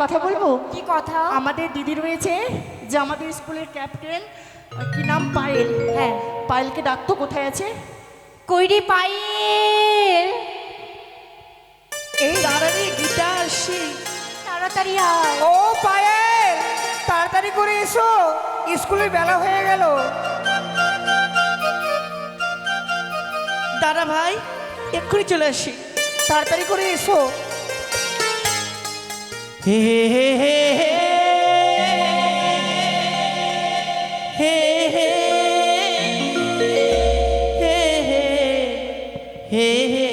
কথা বলবো? কি কথা? আমাদের দিদি রয়েছে যে আমাদের স্কুলের ক্যাপ্টেন, কি নাম, পায়েল। হ্যাঁ, পায়েলকে ডাকতো, কোথায় আছে? কইরি পায়েল, এই দাঁড়ানি গীতা আসি, তাড়াতাড়ি আয়। ও পায়েল, তাড়াতাড়ি করে এসো, স্কুলের বেলা হয়ে গেল। দাদা ভাই এক্ষুনি চলে আসি, তাড়াতাড়ি করে এসো। হে হে হে হে হে হে হে হে হে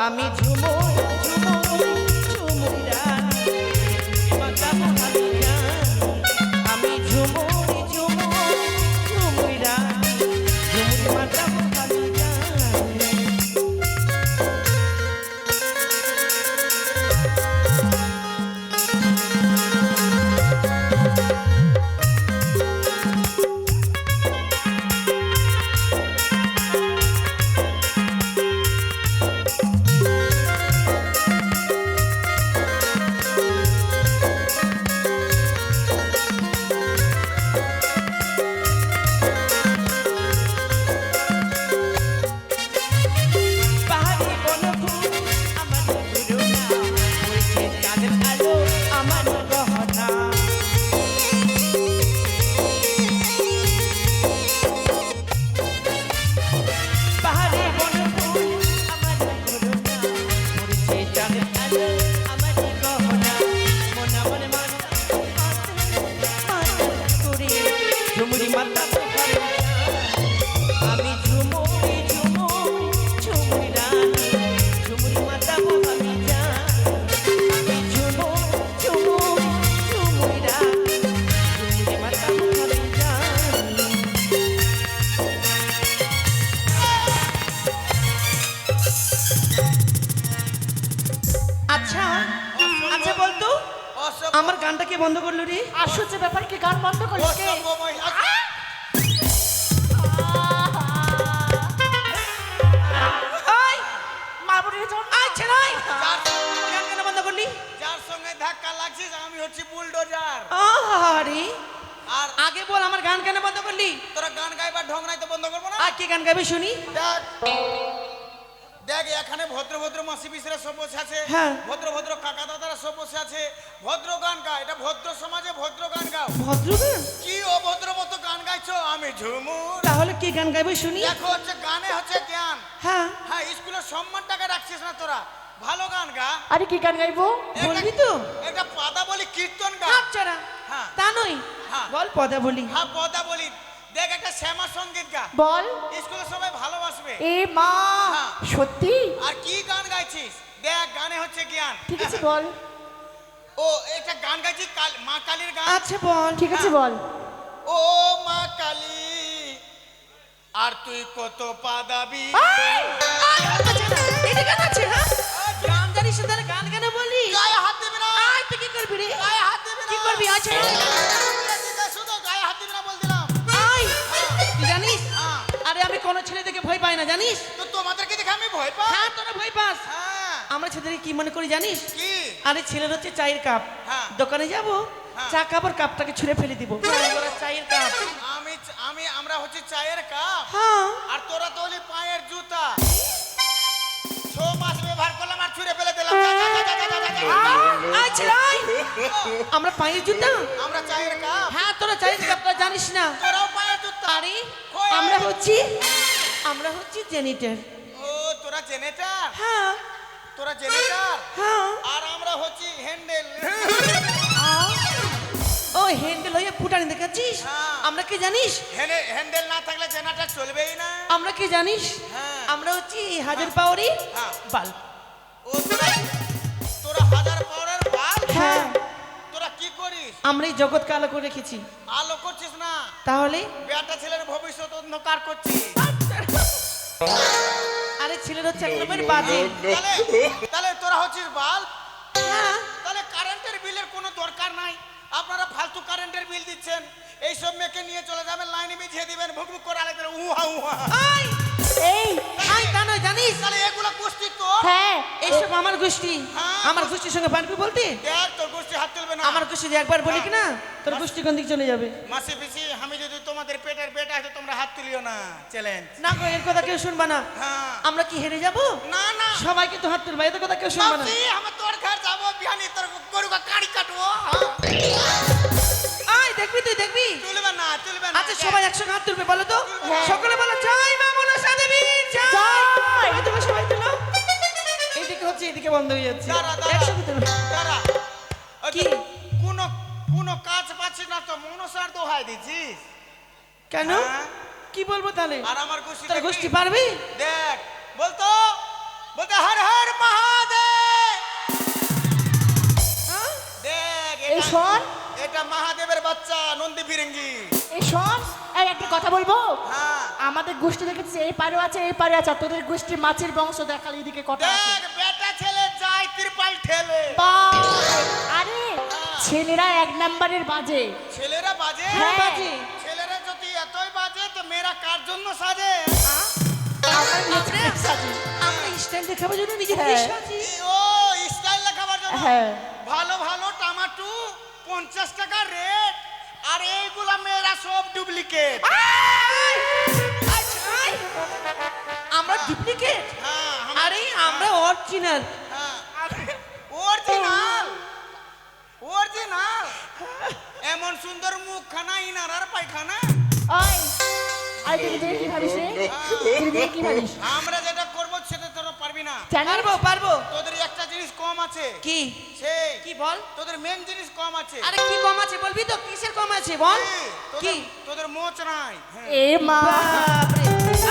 আমি ঝুমুর ঝুমুর ঝুমুর রানী, মাতাবো আমি জানি। আমি ঝুমুর ঝুমুর ঝুমুর রানী, ঝুমুর মাতাবো আমি জানি। আচ্ছা আচ্ছা বলতো, আমার গানটা কে বন্ধ করলো রে? আশ্চর্য ব্যাপার, কি গান বন্ধ করলো কে? এই মারবো রে তোর। আচ্ছা নয়, গান কেন বন্ধ করলি? যার সঙ্গে ধাক্কা লাগছিস আমি হচ্ছি বুলডোজার। আরে আর আগে বল, আমার গান কেন বন্ধ করলি? তোরা গান গাইবার ঢং নাই তো বন্ধ করবো না? আর কি গান গাইবে শুনি? দেখ দেখ, এখানে ভদ্র ভদ্র মাসি পিসরা সব বসে আছে, হ্যাঁ। ভদ্র ভদ্র কাকা দাদারা সব বসে আছে। ভদ্র গান গা, এটা ভদ্র সমাজে ভদ্র গান গাও। ভদ্র গান? কি অভদ্র মতো গান গাইছো? আমি ঝুমুর। তাহলে কি গান গাইবে শুনি? দেখো হচ্ছে গানে হচ্ছে জ্ঞান। হ্যাঁ হ্যাঁ, স্কুলের সম্মানটাকে রাখছিস না তোরা। ভালো গান গা। আরে কি গান গাইবো বলবি তো? এটা পাদা বলি কীর্তন গা। আচ্ছা না, হ্যাঁ। তা নই, হ্যাঁ। বল পদা বলি। হ্যাঁ, পদা বলি। দেখ একটা শ্যামা সঙ্গীত গা, বল। স্কুলে সবাই ভালোবাসবে। এ মা, হ্যাঁ। সত্যি? আর কি গান গাইছিস? দেখ গানে হচ্ছে জ্ঞান। ঠিক আছে বল। ও এটা গান গাইছি মা কালীর গান। আচ্ছা বল। ঠিক আছে বল। ও মা কালী, আর তুই কত পাদাবি। এটা গান আছে? হ্যাঁ, গান জানিস না তাহলে গান কেন বলি? গায়ে হাত দিবি না। তুই কি করবি রে? গায়ে হাত দিবি না। কি করবি? আচ্ছা না জানিস? তো তোমাদেরকে দেখে আমি ভয় পাই। হ্যাঁ তোরা ভয় পাস। হ্যাঁ। আমরা ছেলেদের কি মনে করি জানিস? কি? আরে ছেলের হচ্ছে চায়ের কাপ, হ্যাঁ। দোকানে যাব হ্যাঁ। চা কাপ আর কাপটাকে ছুঁড়ে ফেলে দিব, ওরা চায়ের কাপ। আমরা হচ্ছে চায়ের কাপ, হ্যাঁ আর তোরা তো হলি পায়ের জুতা। 6 মাস ব্যবহার করলাম আর ছুঁড়ে ফেলে দিলাম। যা, যা, যা, যা, যা, যা, যা। আয় ছেলে আয়। আমরা পায়ের জুতা। আমরা চায়ের কাপ, হ্যাঁ তোরা চায়ের কাপটা জানিস না। তোরাও পায়ের জুতা। আরে কই? আমরা হচ্ছি জেনিটার। ও তোরা জেনেটার, হ্যাঁ তোরা জেনেটার, হ্যাঁ। আর আমরা হচ্ছি হ্যান্ডেল। ও হ্যান্ডেল হয়ে ফুটানি দেখাচ্ছিস? হ্যাঁ। আমরা কি জানিস? হ্যান্ডেল না থাকলে জেনারেটর চলবেই না। আমরা কি জানিস? হ্যাঁ। আমরা হচ্ছি হাজার পাওয়ারি হ্যাঁ। বাল্ব। ও তোরা 1000 পাওয়ারের বাল্ব। হ্যাঁ। তোরা কি করিস? আমরা এই জগৎকে আলো করে রেখেছি। আলো করছিস না, তাহলে বেটা ছেলের ভবিষ্যৎ অন্ধকার করছিস। আরে ছেলের হচ্ছে এক নম্বর বাজে। তাহলে তোরা হচ্ছিস বাল্ব। হ্যাঁ তাহলে কারেন্টের বিলের কোনো দরকার নাই। আপনারা ফালতু কারেন্টের বিল দিচ্ছেন। এইসব মেয়েকে নিয়ে চলে যাবেন, লাইনে বিছিয়ে দিবেন, ভুকভুক করে আলাদা উহা উহা। আয় এই আয় তা নয় জানিস? তাহলে এগুলো গোষ্ঠী তো। হ্যাঁ এইসব আমার গোষ্ঠী। হ্যাঁ। আমার গোষ্ঠীর সঙ্গে পারবি বলতে? দেখ তোর গোষ্ঠী হাত তুলবে না। আমার গোষ্ঠী যে একবার বলি কি না তোর গোষ্ঠী কোন দিক চলে যাবে। মাসি পিসি, আমি যদি তোমাদের পেটের বেটা আছে তোমরা হাত তুলিও না। চ্যালেঞ্জ। না গো এর কথা কেউ শুনবা না। হ্যাঁ। আমরা কি হেরে যাব? না না সবাইকে তো হাত তুলবা, এদের কথা কেউ শুনবা না। মাসি, আমি তোর ঘর যাবো, বিহানি তোর গরুকে কাড়ি কাটবো। হ্যাঁ। আয় দেখবি তুই দেখবি। তুলবে না, তুলবে না। আচ্ছা সবাই একসঙ্গে হাত তুলবে বলো তো। হ্যাঁ। সকলে বলো জয় মা মনসা দেবীর জয়। জয়। এই তোমরা সবাই তুলো। এইদিকে হচ্ছে এদিকে বন্ধ হয়ে যাচ্ছে। দাঁড়া, দাঁড়া। একসঙ্গে তুলো। দাঁড়া। ওই তো কি? কোনো কাজ পাচ্ছি না তো মনসার দোহাই দিছিস। কেন? হ্যাঁ। কি বলবো তাহলে? আর আমার গোষ্ঠী তোর দেখবি? গোষ্ঠী পারবি? দেখ বলতো হর হর মহাদেব। হ্যাঁ? দেখ এই শোন। এটা মহাদেবের বাচ্চা নন্দী ফিরিঙ্গি। এই শোন, এই একটা কথা বলবো। হ্যাঁ। আমাদের গোষ্ঠী দেখেছি এই পারে আছে এই পারে আছে, আর তোদের গোষ্ঠী মাছের বংশ দেখালে এদিকে কটা আছে। দেখ বেটা ছেলে যায় ত্রিপাল ঠেলে। বাহ! আরে ছেলেরা 1 নাম্বারের বাজে। ছেলেরা বাজে। হ্যাঁ, হ্যাঁ। বাজে। ছেলেরা যদি এতই বাজে তো মেয়েরা কার জন্য সাজে? আমরা নিজেদের সাজি। আমরা স্টাইল দেখাবার জন্য নিজের হ্যাঁ। দেশ সাজি। ও স্টাইল দেখাবার জন্য। হ্যাঁ। ভালো ভালো টমাটো 50 টাকা রেট, আর এইগুলা মেয়েরা সব ডুপ্লিকেট। আয়! আচ্ছা, আয়! আমরা ডুপ্লিকেট। হ্যাঁ আরে আমরা অরিজিনাল। হ্যাঁ অরিজিনাল অরিজিনাল। এমন সুন্দর মুখখানা ইনারার পায়খানা। ওই আই তুই দেখে কি ভাবিস রে? তুই দেখে কি ভাবিস? আমরা যেটা করবো সেটা তোরা পারবি না। জানিস? পারবো পারবো। তোদের একটা জিনিস কম আছে। কি? সেই কি বল? তোদের মেন জিনিস কম আছে। আরে কি কম আছে বলবি তো? কিসের কম আছে বল? কি? তোদের মোচ নাই। হ্যাঁ। এ মা! বাপরে।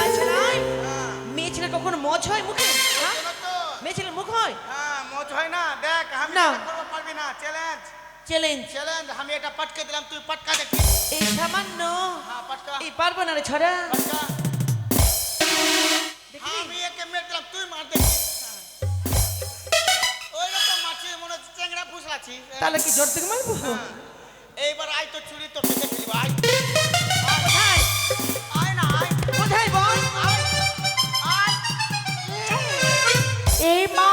আচ্ছা নাই। হ্যাঁ। মেয়ে ছেলে কখনো মজ হয় মুখে? হ্যাঁ? শোনো তো। মেয়ে ছেলে মুখ হয়? হ্যাঁ মোচ হয় না। দেখ আমি না। এটা করবো, পারবি না। Challenge challenge. চ্যালেঞ্জ। আমি এটা পাটকে দিলাম, তুই পাটকা দেখি। এই সামান্য হ্যাঁ পাটকা এই পারবো না রে ছড়া। পাটকা। দেখি? আমি একে মেরে দিলাম, তুই মার দেখি। ওই রকম মাছি মনে হচ্ছে চেংড়া ফুসলাছি। তাহলে কি জোর থেকে মারবো? হ্যাঁ। এইবার আয় তো চুরি তোকে দেখে নিব। আয় কোথায়? আয় না আয় কোথায় বল? আয় আয়। এই মা!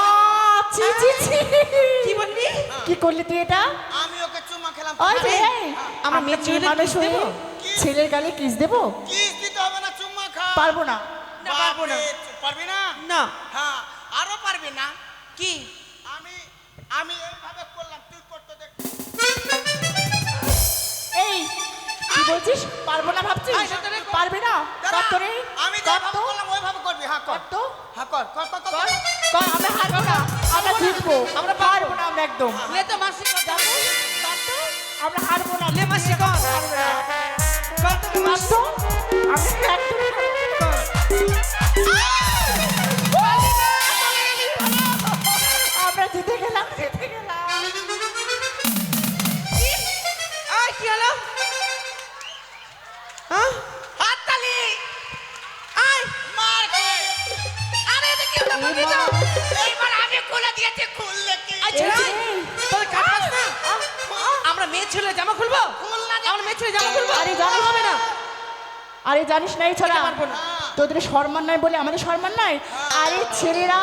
ছি ছি ছি! কি বললি? কি করলি তুই এটা? আমি ওকে চুমা খেলাম। ওই যে আমার মেয়ে ছেলে মানুষ হয়ে দেবো? ছেলের গালে কিস দেবো? কিস দিতে হবে না, চুম্মা খা। পারবো না। না, পারবো না। বাপরে, পারবি না? না। হ্যাঁ আরো পারবি না। কি? আমি এইভাবে করলাম, তুই করতে দেখ। এই কি বলছিস? পারবো না ভাবছিস? আয়, সত্যি করে। পারবি না? দাঁড়া, কর তো রে। আমি কর যেভাবে তো। করলাম ওইভাবে করবি। হ্যাঁ কর। কর তো। হ্যাঁ কর কর কর কর কর। কর, আমরা হারবো না। আমরা জিতবো। আমরা পারবো। পারবো না আমরা একদম। লে তো মাসি কর। যাবো। কর তো। আমরা হারবো না। লে মাসি কর। হারবো না। কর তো কর মাসি। তো। আমরা একদম হারবো না। আমরা জিতে গেলাম জিতে গেলাম। আয় কি হলো? হ্যাঁ? হাততালি আয়। মার কে। আরে এটা কি হলো বলবি তো? এইবার আমি খুলে দিয়েছি, খুললে কি? আচ্ছা আয়। তোর কাজ না? আমরা মেয়ে ছেলে জামা খুলবো? খুল না। আমরা মেয়ে ছেলে জামা খুলবো? আরে জানিস হবে না। আরে জানিস না এই ছড়া? পারবো না। তোদের সম্মান নাই বলে আমাদের সম্মান নাই? আরে ছেলেরা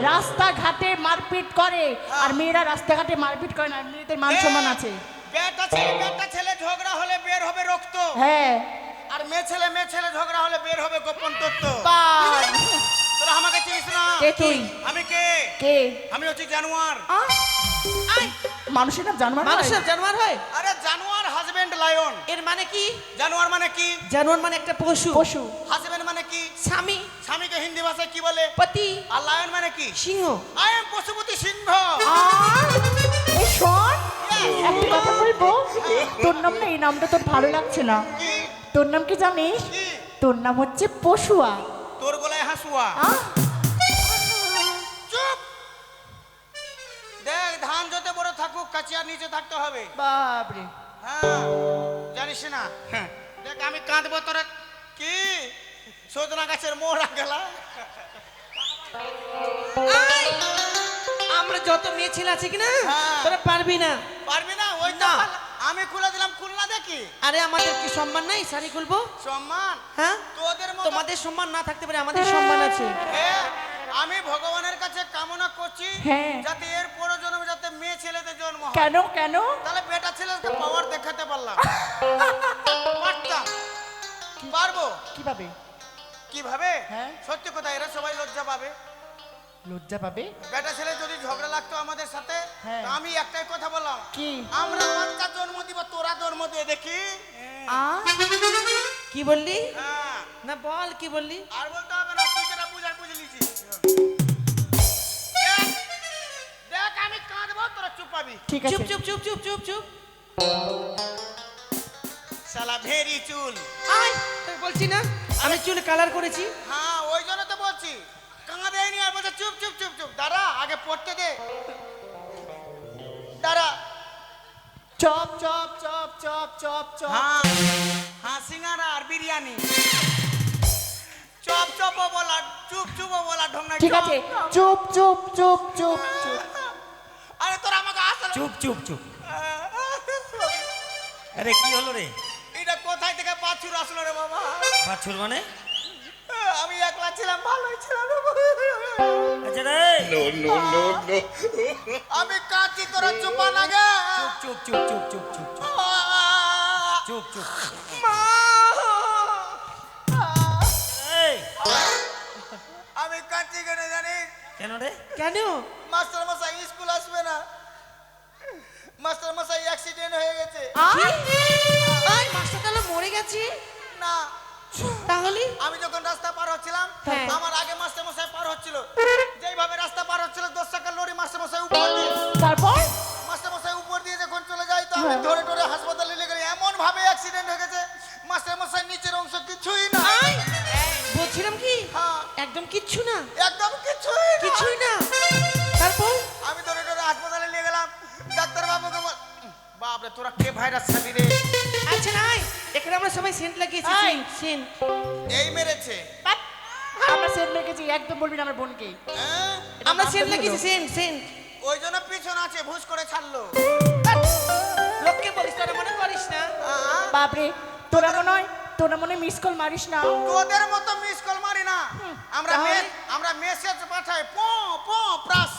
রাস্তাঘাটে মারপিট করে আর মেয়েরা রাস্তাঘাটে মারপিট করে না, মেয়েদের মান সম্মান আছে। বেটা ছেলে ঝগড়া হলে বের হবে রক্ত, হ্যাঁ আর মেয়ে ছেলে ঝগড়া হলে বের হবে গোপন তত্ত্ব। বাস। তোরা আমাকে চিনিস না? কে তুই? আমি কে? কে? আমি হচ্ছি জানোয়ার। মানুষের নাম জানোয়ার হয়? মানুষের জানোয়ার হয়? আরে জানোয়ার হাজবেন্ড লায়ন। এর মানে কি? জানোয়ার মানে কি? জানোয়ার মানে একটা পশু। পশু। হাজবেন্ড মানে কি? স্বামী। স্বামীকে হিন্দি ভাষায় কি বলে? পতি। আর লায়ন মানে কি? সিংহ। আই এম পশুপতি সিংহ। এই শোন, একটা কথা বলবো, তোর নাম না, এই নামটা তোর ভালো লাগছে না। কি? তোর নাম কি জানিস? কি? তোর নাম হচ্ছে পশুয়া। তোর গলায় হাসুয়া। চুপ। দেখ, ধান যত বড় থাকুক কাচিয়ার নিচে থাকতে হবে। বাপরে। হ্যাঁ, জানিস না? দেখ, আমি কাঁদবো তোরা কি সজনা গাছের মোড়া গেলা। আমরা যত মেয়ে ছেলে আছে কিনা হ্যাঁ। তোরা পারবি না। পারবি না? ওই তো না। আমি খুলে দিলাম, খুলনা দেখি। আরে আমাদের কি সম্মান নাই শাড়ি খুলবো? সম্মান হ্যাঁ, তোদের মতো। তোমাদের সম্মান না থাকতে পারে, আমাদের সম্মান আছে। হ্যাঁ, আমি ভগবানের কাছে কামনা করছি হ্যাঁ। যাতে এর পরের জন্মে যাতে মেয়ে ছেলেদের জন্ম হয়। কেন কেন? তাহলে বেটা ছেলেকে পাওয়ার দেখাতে পারলাম। পারতাম। পারবো কিভাবে? কিভাবে? হ্যাঁ। সত্যি কথা, এরা সবাই লজ্জা পাবে। লজ্জা পাবে? বেটা ছেলে যদি ঝগড়া লাগতো আমাদের সাথে, হ্যাঁ। তো আমি একটাই কথা বললাম, কি? আমরা বাচ্চা জন্ম দিব, তোরা জন্ম দিয়ে দেখি। কি বললি? হ্যাঁ। না বল কি বললি? আর বলতে হবে না, তুই যেটা বুঝার বুঝে নিছিস। দেখ, দেখ, আমি কাঁদবো, তোরা চুপ পাবি। ঠিক চুপ আছে। চুপ চুপ চুপ চুপ চুপ। শালা ভেরি চুল। আয়, তোকে বলছি না আমি চুলে কালার করেছি। হ্যাঁ, ওই জন্য তো বলছি কাঁদেনি, আর বলছে চুপ চুপ চুপ চুপ। দাঁড়া, আগে পড়তে দে। দাঁড়া। Chop chop chop chop chop chop. হ্যাঁ, হ্যাঁ, সিঙ্গারা আর বিরিয়ানি। চপ চপও বলা, চুপ চুপও বলা, ঢং নাই। ঠিক আছে, চুপ চুপ চুপ চুপ চুপ। আরে তোরা আমাকে আসলে চুপ চুপ চুপ। আরে কি হলো রে? এটা কোথায় থেকে বাছুর আসলো রে বাবা? বাছুর মানে? আমি একলা ছিলাম, ভালোই ছিলাম। আচ্ছা রে, আমি কাঁদছি, তোরা চুপা না গে। চুপ চুপ চুপ চুপ চুপ চুপ চুপ চুপ। মা! এই, আমি কাঁদছি কেন জানিস? কেন রে? কেন? মাস্টার মশাই স্কুল আসবে না। মাস্টার মশাই অ্যাক্সিডেন্ট হয়ে গেছে। মাস্টার তাহলে মরে গেছে? না, তাহলে আমি যখন রাস্তা পার হচ্ছিলাম, হ্যাঁ। আমার আগে মাস্টার মশাই পার হচ্ছিল। যেইভাবে রাস্তা পার হচ্ছিল, 10 টাকার লরি মাস্টার মশাই উপর দিয়ে, তারপর? মাস্টার মশাই উপর দিয়ে যখন চলে যায়, তো আমি ধরে ধরে হাসপাতালে নিয়ে গেলাম। এমন ভাবে অ্যাক্সিডেন্ট হয়ে গেছে, মাস্টার মশাই নিচের অংশ কিছুই না। বলছিলাম কি হ্যাঁ, একদম কিচ্ছু না, একদম কিছুই না। কিছুই না। তারপর আমি ধরে ধরে হাসপাতালে নিয়ে গেলাম। ডাক্তার বাবুকে বাপরে, তোরা কে ভাইরাস ছাড়ি রে? আচ্ছা নাই, এখানে আমরা সবাই সেন্ট লাগিয়েছি। এই। Scent scent. এই মেরেছে। বাট, আমরা সেন্ট মেরেছি, একদম বলবি না আমার বোনকে। হ্যাঁ, আমরা নাম সেন্ট তো লাগিয়েছি, বলো। Scent scent. ওই জন্য পিছন আছে, ভুস করে ছাড়লো। লোককে বলিস, তোরা মনে করিস না। বাপরে, তোরা মনে মিস কল মারিস না। তোদের মতো মিস কল মারি না। তাহলে? আমরা মেসেজ পাঠাই, পো পো প্রাস।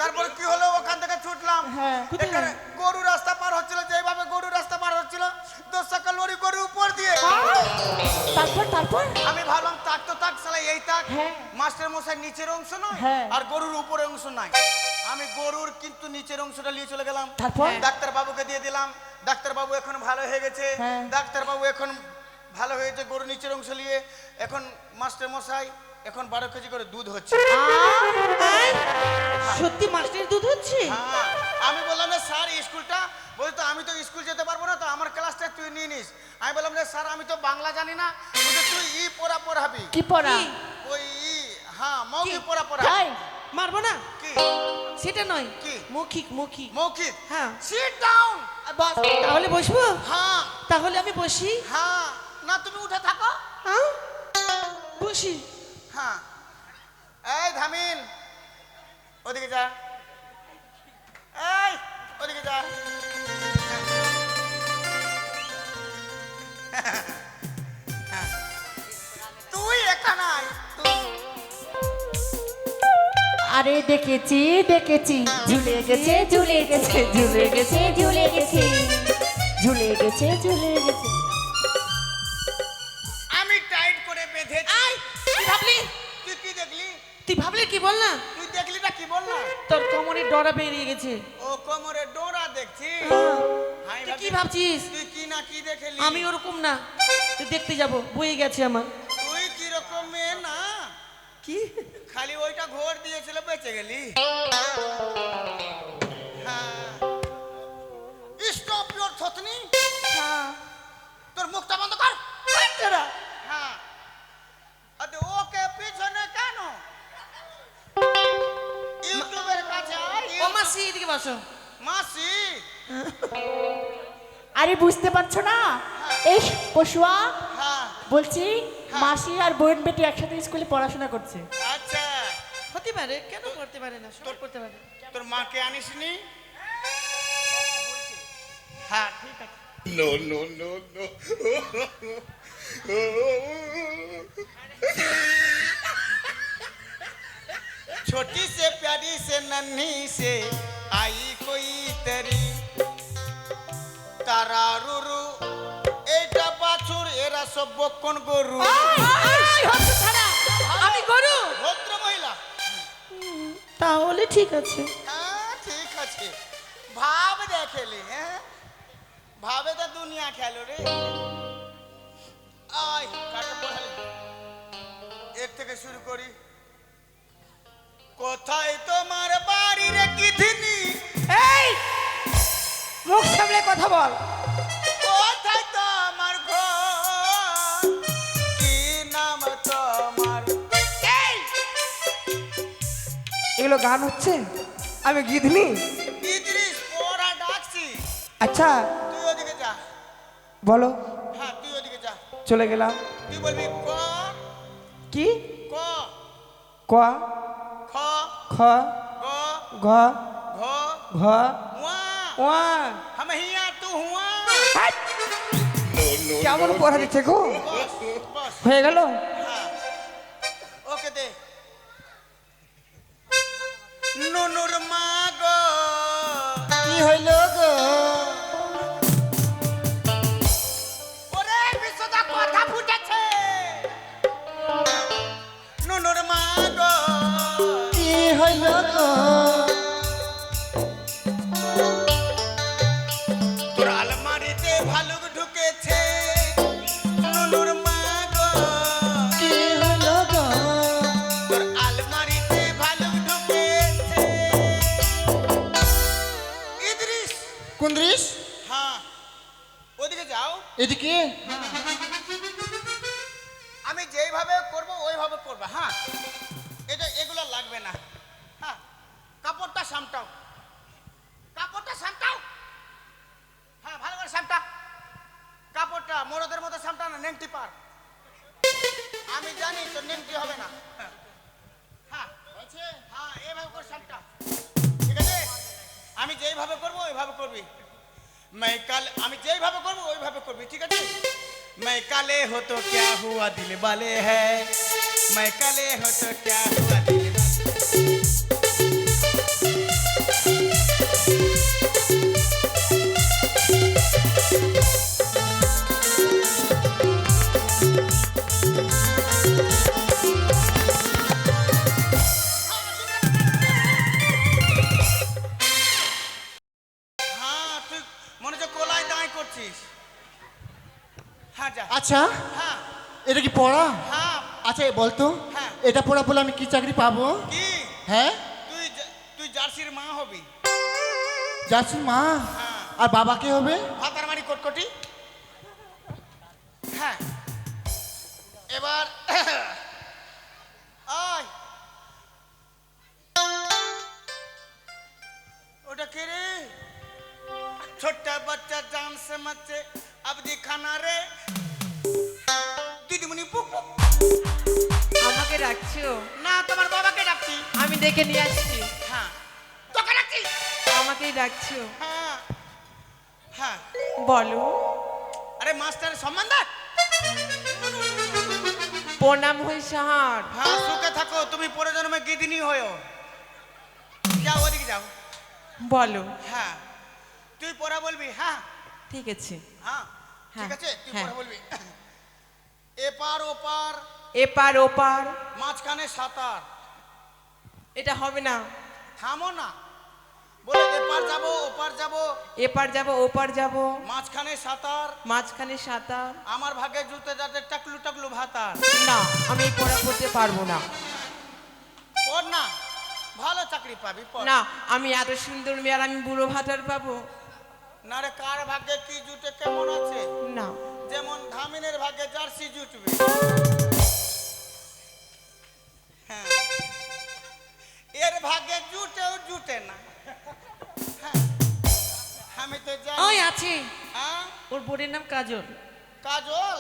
তারপর কি হলো, ওখান থেকে ছুটলাম। হ্যাঁ, কোথায়? এখানে গরু রাস্তা পার হচ্ছিল, যেভাবে গরু রাস্তা পার হচ্ছিল, 10 টাকা লরি গরু উপর দিয়ে। তারপর তারপর? আমি ভাবলাম তাক তো তাক, শালা এই তাক। হ্যাঁ। মাস্টার মশাই নিচের অংশ নয়, হ্যাঁ। আর গরুর উপরের অংশ নাই। আমি গরুর কিন্তু নিচের অংশটা নিয়ে চলে গেলাম। তারপর? ডাক্তার বাবুকে দিয়ে দিলাম। ডাক্তার বাবু এখন ভালো হয়ে গেছে। হ্যাঁ। ডাক্তার বাবু এখন ভালো হয়েছে, গরু নিচের অংশ নিয়ে। এখন মাস্টার মশাই এখন 12 কেজি করে দুধ হচ্ছে। আয়, সত্যি মাস্টারের দুধ হচ্ছে? হ্যাঁ, আমি বললাম যে স্যার স্কুলটা, বলতো আমি তো স্কুল যেতে পারবো না, তো আমার ক্লাসটা তুই নিয়ে নিস। আমি বললাম যে স্যার আমি তো বাংলা জানি না, বলছে তুই পড়া পড়াবি। কি পড়া? ওই হ্যাঁ, মৌখিক পড়া পড়া। তাই? মারবো না, কি সেটা নয়। কি? মৌখিক মৌখিক। মৌখিক? হ্যাঁ। Sit down. বস। তাহলে বসবো? হ্যাঁ তাহলে আমি বসি। হ্যাঁ, না তুমি উঠে থাকো। হ্যাঁ, বসি। হ্যাঁ, এই ধামিন, ওদিকে যা। এই ওদিকে যা। আরে দেখেছি দেখেছি ঝুলে গেছে ঝুলে গেছে ঝুলে গেছে ঝুলে গেছে ঝুলে গেছে ঝুলে গেছে। আমি টাইট করে বেঁধেছি। আয় তুই ভাবলি তুই কি দেখলি? তুই ভাবলি কি বল না তুই দেখলি না কি বল না? তোর কোমরে ডরা বেরিয়ে গেছে। ও কোমরে ডোরা দেখছি। হাই তুই কি ভাবছি, ভাবছিস তুই কি না কি দেখলি? আমি ওরকম না, তুই দেখতে যাবো বয়ে গেছে আমার। তুই কি রকম মেয়ে না, কি খালি ওইটা ঘোর দিয়েছিল বেঁচে গেলি। হ্যাঁ স্টপ ইওর থতনি। হ্যাঁ তোর মুখটা বন্ধ কর। বাচ্চারা, হ্যাঁ আরে ওকে পিছনে কেন? ইউটিউবের কাছে আয়। ও মাসি এদিকে বসো। মাসি আরে বুঝতে পারছো না? এই পশুয়া হ্যাঁ বলছি মাসি আর বোন বেটি একসাথে স্কুলে পড়াশোনা করছে। আচ্ছা হতে পারে, কেন করতে পারে না, সব করতে পারে। তোর মাকে আনিসনি? হ্যাঁ ঠিক আছে। No, no, no, no. छोटी से प्यारी से नन्ही से आई कोई तेरी तारा रुरु এটা বাছুর এরা সব বকন গরু। আমি গরু? ভদ্র মহিলা। তাহলে ঠিক আছে। হ্যাঁ ঠিক আছে। ভাব দেখেলি, হ্যাঁ ভাবে তো দুনিয়া খেলো রে। আয় কাটা পড়ালি এর থেকে শুরু করি। কোথায় তোমার বাড়ি রে কিধিনি? এই মুখ সামলে কথা বল। কোথায় তোমার ঘর? কি নাম তোমার? এই এগুলো গান হচ্ছে, আমি গিধনি। ইদ্রিস ওরা ডাকছি। আচ্ছা তুই ওদিকে যা। বলো। হ্যাঁ তুই ওদিকে যা। চলে গেলাম। তুই বলবি ক কি? ক ক খ খ গ ঘ ঘ ঘ ওয়া ওয়া। हम हिया तू हुआ। হাট! কেমন পড়া দিচ্ছে গো? बस बस হয়ে গেল? हाँ ओके दे। নুনুর মা গো কি হইল গো? ওরে বিশ্বদা কথা ফুটেছে। নুনুর মা গো কি হইল গো? তোর আলমারিতে ভালুক ঢুকেছে। নুনুর মা গো কি হইল গো? তোর আলমারিতে ভালুক ঢুকেছে। ইদ্রিস কোন দৃশ? হ্যাঁ ওদিকে যাও। এদিকে? আমি যেইভাবে করব ওইভাবে করবা। হ্যাঁ এটা এগুলো লাগবে না। হ্যাঁ কাপড়টা সামটাও, কাপড়টা সামটাও। হ্যাঁ ভালো করে সামটা। কাপড়টা মরদের মতো সামটা না, নেংটি পার। আমি জানি তো নেংটি হবে না। হ্যাঁ হ্যাঁ এইভাবে করে সামটা, ঠিক আছে? আমি যেইভাবে করব ওইভাবে করবি। मैं कल আমি যেইভাবে করব ওইভাবে করবি, ঠিক আছে? मैं काले हो तो क्या हुआ दिल वाले है, मैं काले हो तो क्या हुआ दिल वाले। হ্যাঁ তুই মনে হচ্ছে কোলায় দাঁড়াই করছিস। হ্যাঁ যা। আচ্ছা হ্যাঁ এটা কি পড়া? হ্যাঁ আচ্ছা এই বলতো হ্যাঁ। এটা পড়া বলে আমি কি চাকরি পাবো? কি হ্যাঁ তুই জার্সির মা হবি। যাচ্ছি মা। হ্যাঁ। আর বাবা কে হবে? ভাতারমারি কটকটি। হ্যাঁ এবার আয়। ওটা কে রে? ছোট্টা বাচ্চা জান সে মাচ্ছে अब दिखाना रे। দিদিমণি পুক পুক। আমাকে ডাকছো? না তোমার বাবাকে ডাকছি। আমি ডেকে নিয়ে আসছি। হ্যাঁ তোকে ডাকছি। আমাকেই ডাকছো? হ্যাঁ হ্যাঁ বলো। আরে মাস্টারের সম্মান দে। প্রণাম হই সাহার। হ্যাঁ সুখে থাকো, তুমি পরে জন্মে গিদিনী হয়েও। যাও ওদিকে যাও। বলো। হ্যাঁ তুই পড়া বলবি। হ্যাঁ ঠিক আছে। হ্যাঁ ঠিক হ্যাঁ, আছে তুই হ্যাঁ। পড়া বলবি। এপার ওপার এপার ওপার। মাঝখানে সাঁতার। এটা হবে না। থামো না, বলে এপার যাব ওপার যাব এপার যাব ওপার যাব, মাঝখানে সাঁতার, মাঝখানে সাঁতার। আমার ভাগে জুতে যাতে টাকলু টাকলু ভাতার। না, আমি এই পড়া পড়তে পারবো না। পড় না, ভালো চাকরি পাবি পড়। না, আমি এত সুন্দর মেয়ে আর আমি বুড়ো ভাতার পাবো না রে, কার ভাগ্যে কি জুটে কেমন আছে? না। যেমন ধামিনের ভাগ্যে জার্সি জুটবে। হ্যাঁ, এর ভাগ্যে জুটেও জুটে না। হ্যাঁ, আমি তো জানি। ওই আছে, হ্যাঁ, ওর বোনের নাম কাজল। কাজল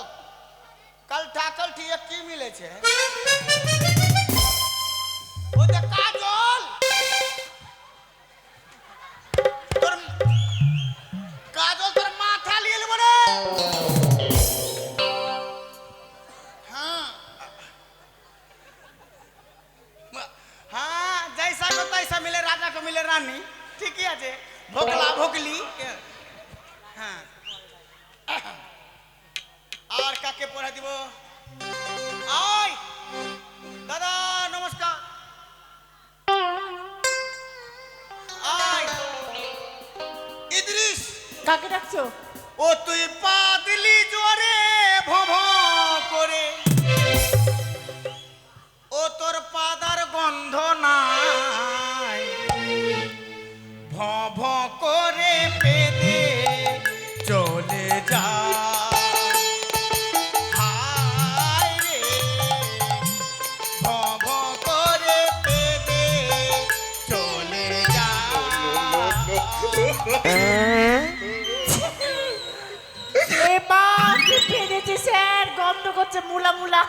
কাল ঠাকল ঠিক কি মিলেছে? ওটা কাজল। তোর কাজল তোর মাথা নিয়ে নেব রে। হ্যাঁ হ্যাঁ, जैसा को तैसा मिले राजा को मिले रानी। ঠিকই আছে, ভোগলা ভোগলি। হ্যাঁ, আর কাকে পড়া দিব? আয় দাদা, নমস্কার। আয় ইদ্রিস। কাকে ডাকছো? ও তুই পা দিলি জোরে ভভ করে, ও তোর পাদার গন্ধ নাই, ভভ করে পেদে চলে যা। হায় রে, ভভ করে পেদে চলে যা। এ মা কি ফেলেছে স্যার, গন্ধ করছে মুলা মুলা।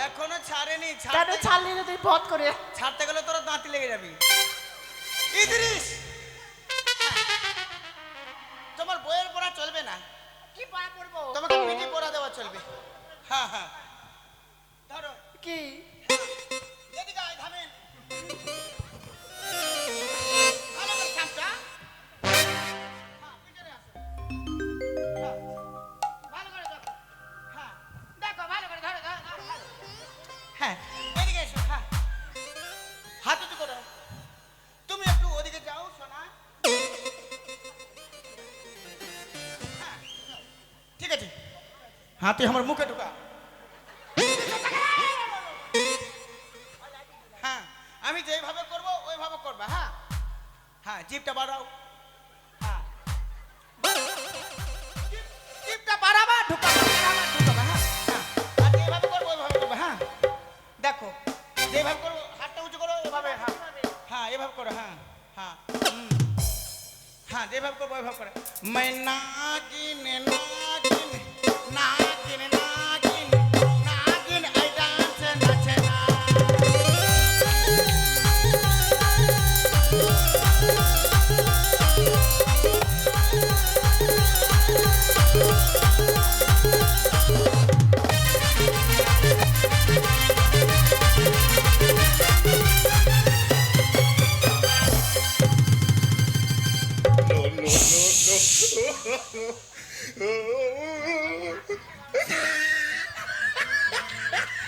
এখনো ছাড়েনি। কেন ছাড়লি না তুই বধ করে? ছাড়তে গেলে তোরা দাঁতি লেগে যাবি। ইদ্রিস, তোমার বইয়ের পড়া চলবে না। কি পড়া পড়বো? তোমাকে পিটি পড়া দেওয়া চলবে। হ্যাঁ হ্যাঁ, ধরো। কি? এদিকে আয়, থামেন। ভালো করে চাপটা। হ্যাঁ, পিছনে আসো। হ্যাঁ, ভালো করে দেখো। হ্যাঁ, দেখো ভালো করে ধরো, ধরো, ধরো, ধরো। হ্যাঁ, এদিকে এসো। হ্যাঁ, হাত উঁচু করো। তুমি একটু ওদিকে যাও সোনা। হ্যাঁ, ঠিক আছে। হ্যাঁ, তুই আমার মুখে ঢুকা। হ্যাঁ, আমি যেইভাবে করব ওইভাবে করবা। হ্যাঁ হ্যাঁ, জিভটা বাড়াও। হ্যাঁ, জিভটা বাড়াবা, ঢুকাবা, বাড়াবা, ঢুকাবা। হ্যাঁ হ্যাঁ, আর যেইভাবে করবো ওইভাবে করবা। হ্যাঁ, দেখো যেইভাবে করবো, হাতটা উঁচু করো এভাবে। হ্যাঁ হ্যাঁ, এভাবে করো। হ্যাঁ হ্যাঁ, হ্যাঁ, যেভাবে করবো ওইভাবে করে। मैं नागिन नागिन नागिन नागिन नागिन I dance नचना।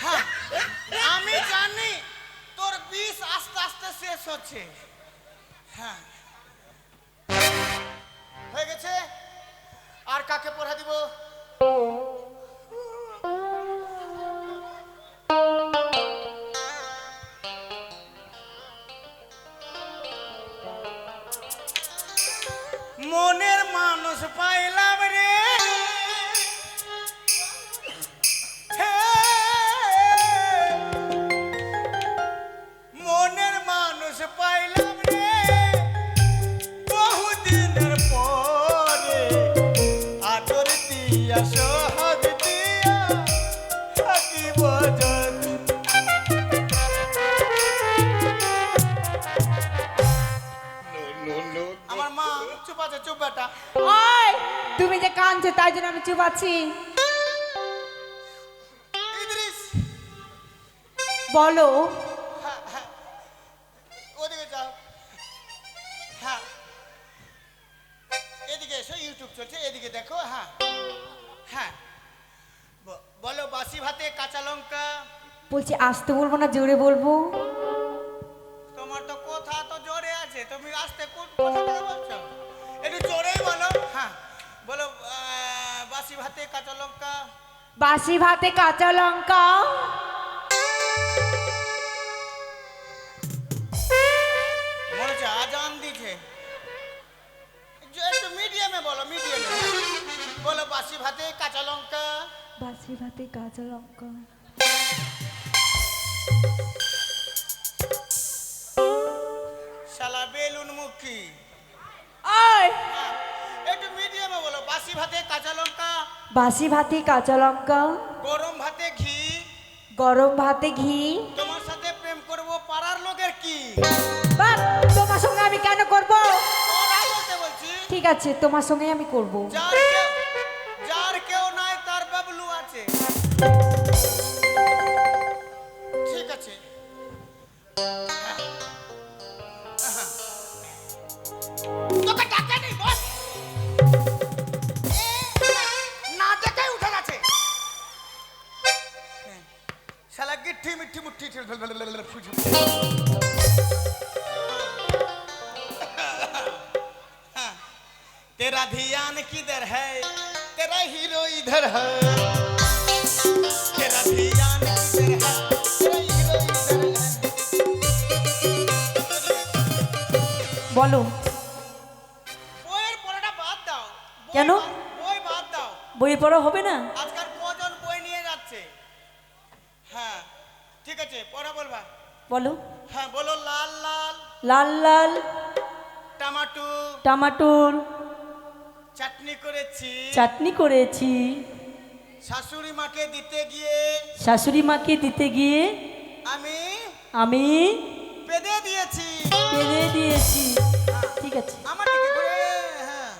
হ্যাঁ, আমি জানি তোর বিষ আস্তে আস্তে শেষ হচ্ছে। হ্যাঁ, হয়ে গেছে। আর কাকে পড়া দিব? মনের মানুষ পাইলাম রে। হে, মনের মানুষ পাইলাম রে, বহুদিনের পরে আদর দিয়া সোহাগ দিয়া থাকিব যদি। আমার মা চুপ আছে, চুপ বেটা। ওই তুমি যে কাঁদছো তাই জন্য আমি চুপ আছি। ইদ্রিস, বলো। ওদিকে যা। বলছি আসতে বলবো না জোরে বলবো? তোমার তো কথা তো জোরে আছে, তুমি আস্তে কোথা থেকে বলছো? একটু জোরেই বলো। হ্যাঁ বলো, বাসি ভাতে কাঁচা লঙ্কা। বাসি ভাতে কাঁচা লঙ্কা। মনে হচ্ছে আজান দিছে। একটু মিডিয়ামে বলো, মিডিয়ামে বলো। বাসি ভাতে কাঁচা লঙ্কা। বাসি ভাতে কাঁচা লঙ্কা। শালা বেলুন মুখী। ওই হ্যাঁ, একটু মিডিয়ামে বলো। বাসি ভাতে কাঁচা লঙ্কা। বাসি ভাতে কাঁচা লঙ্কা। গরম ভাতে ঘি। গরম ভাতে ঘি। তোমার সাথে প্রেম করব পাড়ার লোকের কি? বাপ, তোমার সঙ্গে আমি কেন করব? তোরাই বলতে বলছি। ঠিক আছে, তোমার সঙ্গে আমি করব। যার কেউ নাই তার বাবলু আছে। ঠিক আছে। তোকে ডাকে নেই বস। না ডেকে উঠে গেছে। শালা গিঠি মিঠি মুঠি तेरा ध्यान किधर है, तेरा हीरो इधर है। तेरा ध्यान किधर है, तेरा हीरो इधर है। বলো। বইয়ের পড়াটা বাদ দাও। কেন? বই বাদ দাও। বই পড়া হবে না? আজকাল কজন বই নিয়ে যাচ্ছে? হ্যাঁ ঠিক আছে, পড়া বলবা। বলো। হ্যাঁ বলো। লাল লাল লাল লাল টমেটো টমাটোর চাটনি করেছি। চাটনি করেছি। শাশুড়ি মাকে দিতে গিয়ে শাশুড়ি মাকে দিতে গিয়ে আমি আমি পেদে দিয়েছি। পেরে দিয়েছি। ঠিক আছে, আমার দিকে ঘুরে। হ্যাঁ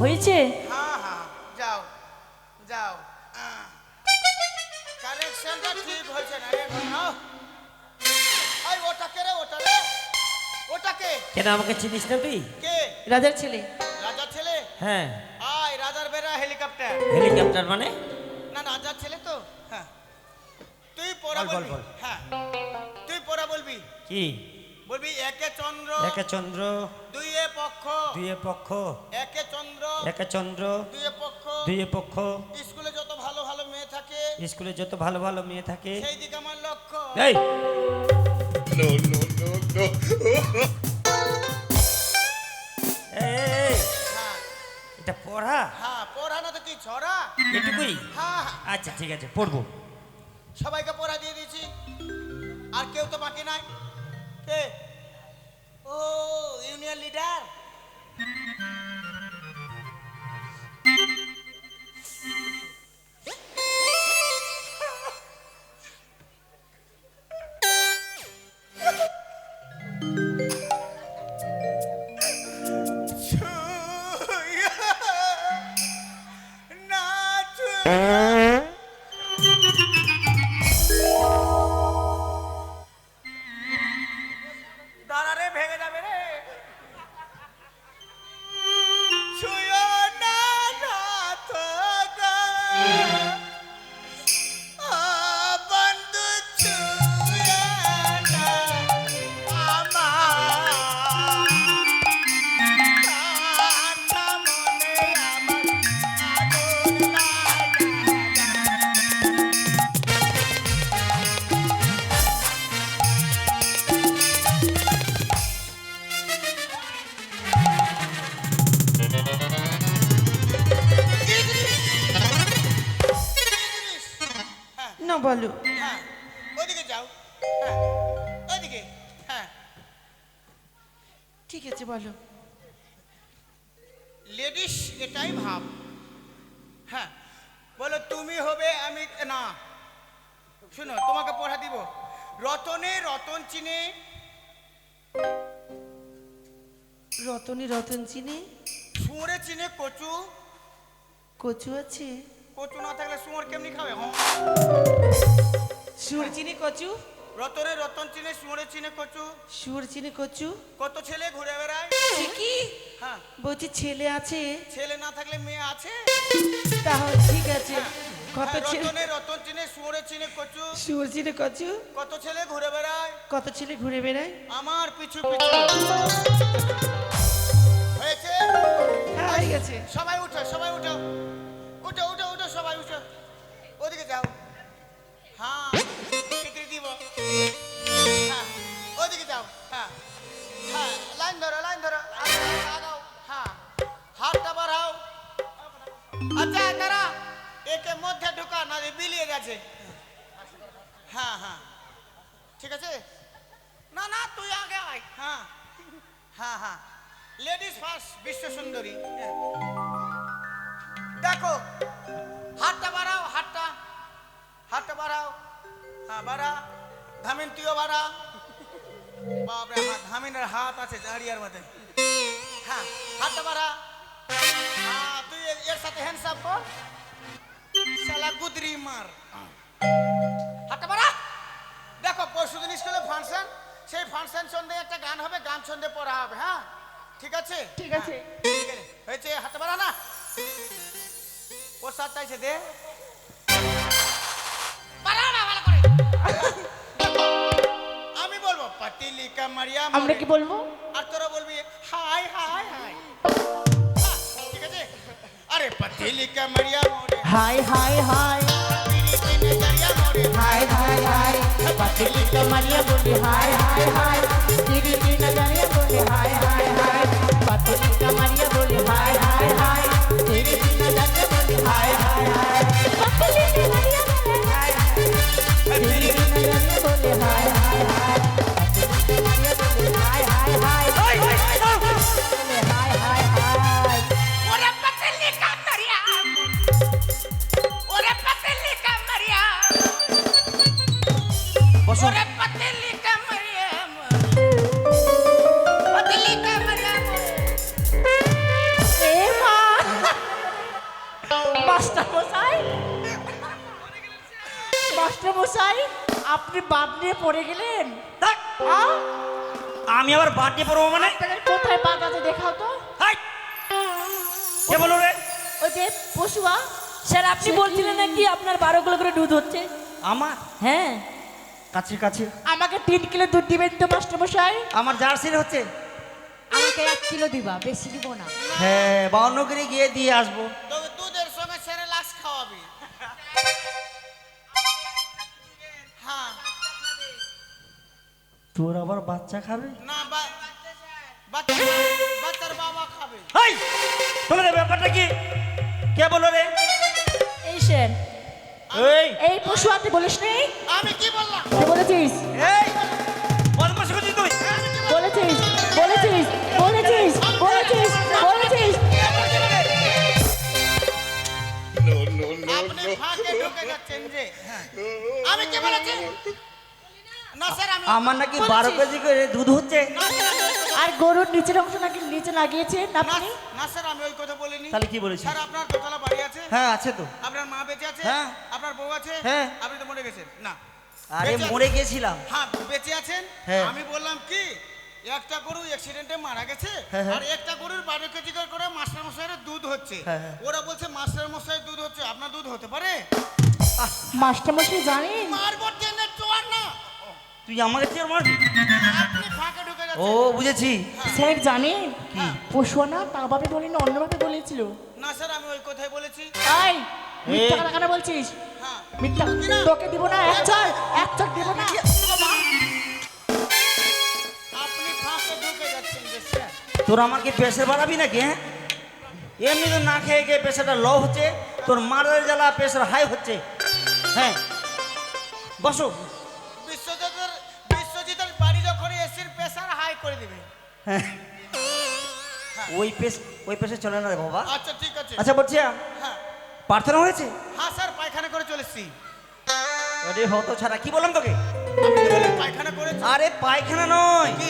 হয়েছে? হ্যাঁ হ্যাঁ যাও যাও। কারেকশনটা ঠিক হয়েছে না রে ভাই। আই ওটাকে রে, ওটা রে, ওটাকে। কেন আমাকে চিনিস না তুই? কে? রাজার ছেলে। রাজার ছেলে? হ্যাঁ। আয় রাজার বেড়া হেলিকপ্টার। হেলিকপ্টার মানে? না রাজার ছেলে তো। হ্যাঁ তুই পড়া বল, বল, বলবি। বল। হ্যাঁ তুই পড়া বলবি। কি? বলবি একে চন্দ্র একে চন্দ্র দুইয়ে পক্ষ। দুয়ে পক্ষ। একে চন্দ্র একে চন্দ্র দুইয়ে পক্ষ। দুয়ে পক্ষ। স্কুলে যত ভালো ভালো মেয়ে থাকে স্কুলে যত ভালো ভালো মেয়ে থাকে সেই দিকে আমার লক্ষ্য। এই এই, এই, হ্যাঁ এটা পড়া? হ্যাঁ পড়া না তো কি ছড়া? এটুকুই? হ্যাঁ আচ্ছা ঠিক আছে, পড়বো। সবাইকে পড়া দিয়ে দিয়েছি, আর কেউ তো বাকি নাই। কে? ও ইউনিয়ন লিডার। দাঁড়ারে ভেঙে যাবে রে। ছুঁয়ো না নাথ গো, ও বন্ধু ছুঁয়ো না আমার কান্না মনে আমার আগুন লাগা। না বলো। হ্যাঁ ওইদিকে যাও। হ্যাঁ ওইদিকে। হ্যাঁ ঠিক আছে বলো। লেডিস এটাই ভাব। হ্যাঁ বলো তুমি হবে আমি না। শুনো তোমাকে পড়া দিব। রতনে রতন চিনে। রতনে রতন চিনি। শুঁড়ে চিনে কচু। কচু আছে? কচু না থাকলে শুঁড় কেমনি খাবে? হ্যাঁ সুর চিনি কচু। রতনে রতন চিনে শুঁড়ে চিনে কচু। সুর চিনি কচু। কত ছেলে ঘুরে বেড়ায়। কি? হ্যাঁ বলছি ছেলে আছে। ছেলে না থাকলে মেয়ে আছে। তাহলে ঠিক আছে। কত ছেলে রতনে রতন চিনে সুরে চিনে কচু শুয়োর চিনে কচু কত ছেলে ঘুরে বেড়ায় কত ছেলে ঘুরে বেড়ায় আমার পিছু পিছু হয়েছে হ্যাঁ হয়ে গেছে সবাই উঠো সবাই উঠো উঠো উঠো উঠো সবাই উঠো ওদিকে যাও হ্যাঁ টিকরি দিব হ্যাঁ ওদিকে যাও হ্যাঁ হ্যাঁ লাইন ধরো আগাও হ্যাঁ হাতটা বাড়াও আচ্ছা তারা একে মধ্যে ঢোকা না বিলিয়ে গেছে হ্যাঁ হ্যাঁ ঠিক আছে না না তুই আগে আয় হ্যাঁ হ্যাঁ হ্যাঁ লেডিস ফার্স্ট বিশ্ব সুন্দরী দেখো হাতটা বাড়াও হাতটা বাড়াও হ্যাঁ বাড়া ধামিন তুইও বাড়া বাপরে আমার ধামিনের হাত আছে জাড়িয়ার মধ্যে হ্যাঁ হাতটা বাড়া হ্যাঁ তুই এর সাথে হ্যান্ডস আপ কর শালা গুদরি মার হাতটা বাড়া দেখো পরশুদিন স্কুলে ফাংশন সেই ফাংশন সন্ধ্যে একটা গান হবে গান সন্ধ্যে পড়া হবে হ্যাঁ ঠিক আছে ঠিক আছে ঠিক আছে হয়েছে হাতে বাড়া না প্রসাদ চাইছে দে বাড়াও না ভালো করে আমি বলবো পাতিলি কামারিয়া আমরা কি বলবো আর তোরা বলবি হাই হাই হাই ঠিক আছে আরে পাতিলি কামারিয়া মোরে হাই হাই হাই পিরি পিনে জারিয়া মোরে হাই হাই হাই পাতিলি কমারিয়া বলি হাই হাই হাই তিরি তিরি নজরিয়া বলি হাই হাই হাই পাতিলি কমারিয়া বলি হাই হাই হাই তিরি তিরি নজরিয়া বলি হাই হাই হাই পাতিলি কমারিয়া বলি হাই হাই তিরি তিরি নজরিয়া বলি হাই হাই হাই পাতিলি কমারিয়া বলি high high high high high high high ওরে পাতিলি কামারিয়া ওরে পাতিলি কামারিয়া বসো ওরে পাতিলি কামারিয়া পাতিলি কামারিয়া এ মা মাস্টার মশাই মাস্টার মশাই আপনি বাদ নিয়ে পড়ে গেলেন থাক। হ্যাঁ? আমি আবার বাড়ি পড়বো মানে আপনাদের কোথায় বাদ আছে দেখাও তো হাই! কে বলো রে ওই যে পশুয়া স্যার আপনি বলছিলেন নাকি আপনার 12 কিলো করে দুধ হচ্ছে? আমার হ্যাঁ কাছে কাছে আমাকে 3 কিলো দুধ দিবেন তো মাস্টার মশাই আমার জার্সির হচ্ছে আমাকে 1 কিলো দিবা, বেশি দিব না। হ্যাঁ 52 করে গিয়ে দিয়ে আসবো তবে দুধের সঙ্গে সেরেলাক্স খাওয়াবি হ্যাঁ তোর আবার বাচ্চা খাবে না বাচ্চার বাবা খাবে হাই তোমাদের ব্যাপারটা কি কে বলো রে এই স্যার এই এই পশুয়াতে বলিস নি আমি কি বললাম কি বলেছিস এই বদমাশি করছিস তুই বলেছিস বলেছিস বলেছিস বলেছিস বলেছিস আপনি ফাঁকে ঢুকে যাচ্ছেন যে হ্যাঁ। আমি কি বলেছি না স্যার আমি আমার নাকি 12 কেজি করে দুধ হচ্ছে না, স্যার, আমি ওই কথা- আর গরুর নিচের অংশ নাকি নিচে লাগিয়েছেন না, আপনি না স্যার আমি ওই কথা বলিনি তাহলে কি বলেছিস? স্যার আপনার দোতলা বাড়ি আছে হ্যাঁ আছে তো আপনার মা বেঁচে আছে হ্যাঁ। আপনার বউ আছে হ্যাঁ। আপনি তো মরে গেছেন না আরে বেঁচে- মরে গেছিলাম হ্যাঁ বেঁচে আছেন হ্যাঁ। আমি বললাম কি একটা গরু অ্যাক্সিডেন্টে মারা গেছে হ্যাঁ, হ্যাঁ। আর একটা গরুর 12 কেজি করে মাস্টার মশাইয়ের দুধ হচ্ছে হ্যাঁ, হ্যাঁ। ওরা বলছে মাস্টার মশাইয়ের দুধ হচ্ছে আপনার দুধ হতে পারে মাস্টার মশাই জানেন মারবো টেনে চোয়ার না তুই আমাকে চেয়ে মারবি আপনি ফাঁকে ঢুকে ও যাচ্ছেন বুঝেছি স্যার জানেন পশুয়া না তা ভাবে বলেনি অন্যভাবে বলেছিল না স্যার আমি ওই কথাই বলেছি এই মিথ্যা কথা কেন বলছিস হ্যাঁ মিথ্যা তোকে দিব না এক চক দিব না আপনি ফাঁকে ঢুকে যাচ্ছেন যে স্যার তোর আমাকে প্রেশার বাড়াবি নাকি হ্যাঁ এমনি তো না খেয়ে গিয়ে প্রেশারটা লো হচ্ছে তোর মারার জ্বালা প্রেশার হাই হচ্ছে হ্যাঁ বসো বিশ্বজিতের বাড়ি যখন এসির প্রেসার হাই করে দিবে হ্যাঁ ওই প্রেশার চলে না রে বাবা আচ্ছা ঠিক আছে আচ্ছা বলছি হ্যাঁ প্রার্থনা হয়েছে হ্যাঁ স্যার পায়খানা করে চলেছি আরে হতো ছাড়া কি বললাম তোকে আপনি তো বললেন পায়খানা করেছি আরে পায়খানা নয় কি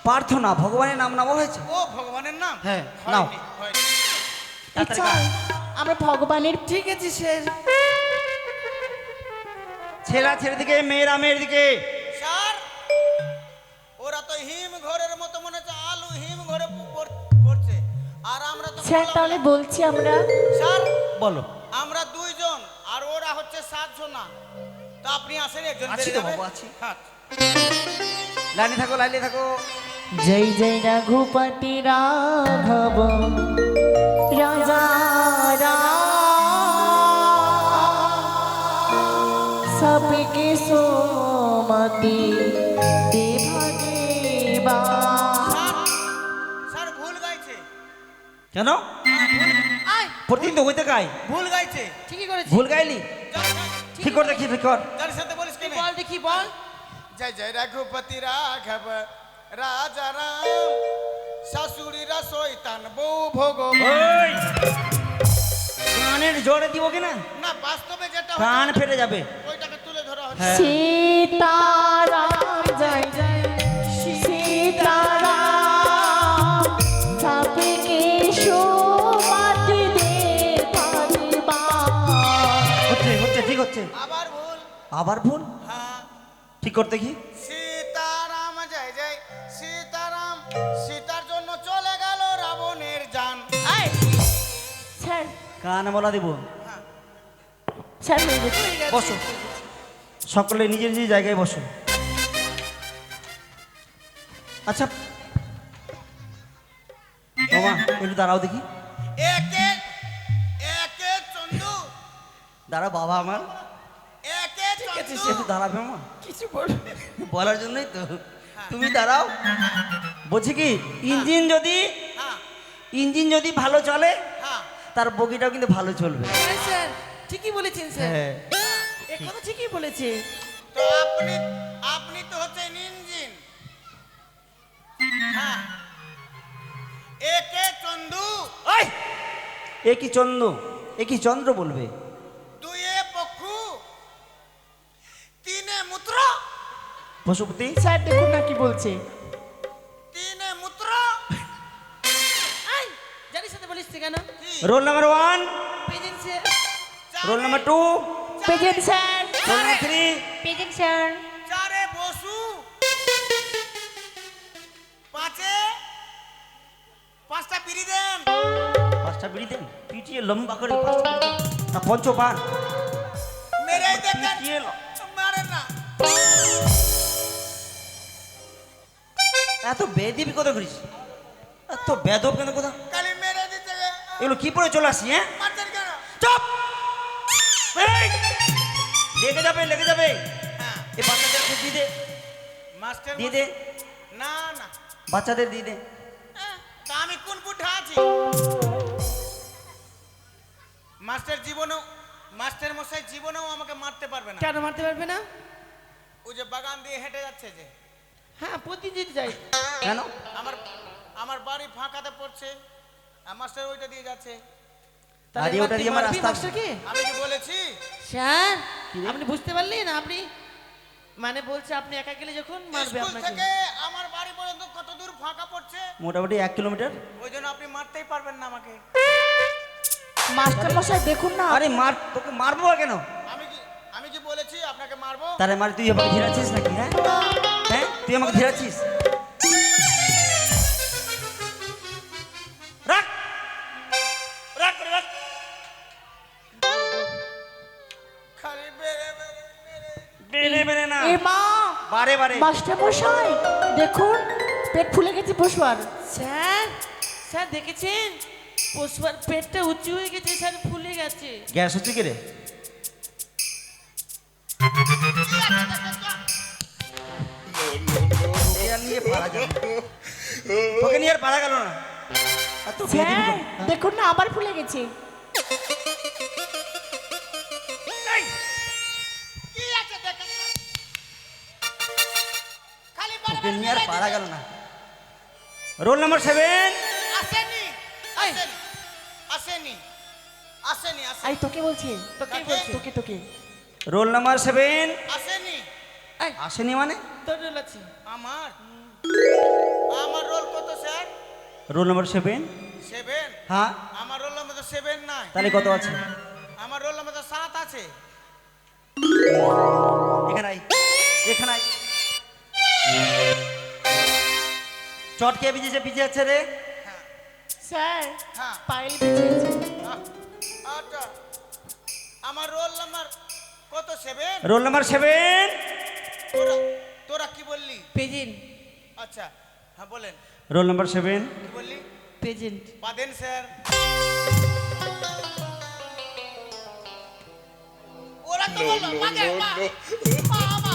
প্রার্থনা ভগবানের নাম নেওয়া হয়েছে ও ভগবানের নাম হ্যাঁ, হয়নি, নাও। হয়নি। আচ্ছা আমরা ভগবানের ঠিক আছে স্যার ছেলা ছেলে দিকে মেয়েরা মেয়ের দিকে স্যার ওরা তো হিম ঘরের মতো মনে হচ্ছে আলু হিম ঘরে পড়ছে আর আমরা তো স্যার বললাম তাহলে না। বলছি আমরা স্যার বলো আমরা দুইজন আর আপনি আসেন একজন আছি বেরিয়ে তো যাবে। বাবু, আছি। হ্যাঁ লাইনে থাকো, লাইনে থাকো। जय जय रघुपति राघव राजा सबके सोमति देवा देवा স্যার ভুল গাইছে, কেন আয় প্রতিদিন তো হইতে গাই, ভুল গাইছে। ঠিকই করেছি ভুল গাইলি? ঠিক কর দেখি, ঠিক কর। যার সাথে বলিস তুই কেন? বল দেখি বল জয় জয় রঘুপতি রাঘব রাজা রাম শাশুড়িরা শয়তান বউ ভগবান। ওই কানের জোরে দিব কিনা, না বাস্তবে যেটা কান হচ্ছে, ফেটে যাবে। ওইটাকে তুলে ধরা হচ্ছে। হ্যাঁ। सीताराम जय जय सीताराम सबके सोमति देवा देवा হচ্ছে হচ্ছে, ঠিক হচ্ছে। আবার ভুল। আবার ভুল, হ্যাঁ ঠিক কর দেখি। সীতারাম জয় জয় সীতারাম সীতার জন্য চলে গেল রাবণের জান। আয় सर কান বলা দিব। सर मेरे বসো, সকলে নিজের নিজের জায়গায় বসো। আচ্ছা বাবা একটু দাঁড়াও দেখি, একে একে চন্দু দাঁড়াও বাবা আমার, একে চন্দু একটু দাঁড়াবে আমার, কিছু বল বলার জন্যই তো। তুমি দাঁড়াও। বলছি কি, হ্যাঁ ইঞ্জিন যদি ভালো চলে হ্যাঁ তার বগিটাও কিন্তু ভালো চলবে। হ্যাঁ স্যার ঠিকই বলেছেন স্যার হ্যাঁ, এ কথা ঠিকই বলেছে তো আপনি আপনি তো হচ্ছেন ইঞ্জিন। হ্যাঁ একে চন্দু ওই এ কি চন্দ্র, এ কি চন্দ্র বলবে? দুয়ে পক্ষু তিনে মূত্র পশুপতি सर देखो ना কি বলছে তিনে মূত্র। আয় জানিস সাথে বলিস তুই কেন কি? Roll number 1, present sir roll number 2, present sir roll number 3। Present sir চারে বসু পাঁচে পাঁচটা বিড়ি দেন। 5টা বিড়ি দেন, পিটিয়ে লম্বা করে 5টা বিড়ি দেন। না পঞ্চপান মেরে দেখেন পিটিয়ে মারেন না। এত বেদিবি কথা করিস, এত বেদব কেন কথা? খালি মেরে দিতে এগুলো কি পরে চলে আসি? হ্যাঁ মারছেন কেন? চুপ! এই! লেগে যাবে, লেগে যাবে। হ্যাঁ এই বাচ্চাদেরকে দিয়ে দে, মাস্টার দিয়ে দে, না না বাচ্চাদের দিয়ে দে। তা আমি কোন পুঠা আছি? মাস্টার মশাই জীবনেও আমাকে মারতে পারবে না। কেন মারতে পারবে না ওই যে বাগান দিয়ে হেঁটে যাচ্ছে যে, হ্যাঁ প্রতিদিন যাই কেন? আমার আমার বাড়ি ফাঁকাতে পড়ছে, আর মাস্টার ওইটা দিয়ে যাচ্ছে। আরে ওটা দিয়ে আমার রাস্তা। মাস্টারকে আমি কি বলেছি? স্যার আপনি বুঝতে পারলেন আপনি মানে বলছে আপনি একা গেলে যখন মারবে স্কুল আপনাকে থেকে আমার বাড়ি পর্যন্ত কত দূর ফাঁকা পড়ছে, মোটামুটি 1 কিলোমিটার। ওই জন্য আপনি মারতেই পারবেন না আমাকে। মাস্টার মশাই দেখুন না আরে মার, তোকে মারবো আর কেন? আমি কি বলেছি আপনাকে মারবো? তারে মার, তুই আমাকে ঘিরাচ্ছিস নাকি? হ্যাঁ হ্যাঁ, তুই আমাকে ঘিরাচ্ছিস? রাখ রাখ করে রাখ। খালি বেড়ে বেড়ে বেড়ে। বেনে বেনে না, এ মা বারে বারে। মাস্টার মশাই দেখুন পেট ফুলে গেছে পশুয়ার স্যার স্যার দেখেছেন পশুর পেটটা উঁচু হয়ে গেছে স্যার ফুলে গেছে গ্যাস হচ্ছে কি রে? তোকে আর নিয়ে পারা যাবে না। তোকে নিয়ে আর পারা গেল না। আর তো বেয়াদবি স্যার কর। দেখুন না আবার ফুলে গেছে কি আছে দেখেন না? খালি বারে তোকে বারে নিয়ে আর বেড়ে পারা দিবে। গেল না। রোল নাম্বার 7, আসেনি এই। আসেনি আসেনি আসেনি আই আসেনি তোকে বলছি তোকে কাকে? বলছে তোকে তোকে রোল নাম্বার 7 আসেনি। এই আসেনি মানে? তোর রোল আছে আমার আমার রোল কত স্যার? Roll number 7। 7। হ্যাঁ, আমার রোল নাম্বার তো 7 নাই, তাহলে কত আছে? আমার রোল নাম্বার তো 7 আছে। এখানে আই, এখানে আই। চট কে বিজেছে, পিছিয়ে যাচ্ছে রে? স্যার হ্যাঁ পায়েল ভিজেছে আচ্ছা আমার রোল নাম্বার কত 7? Roll number 7। তোরা কি বললি? প্রেজেন্ট। আচ্ছা হ্যাঁ বলেন। Roll number 7। কি বললি? প্রেজেন্ট। পাদেন স্যার। ওরা তো বললো বাবা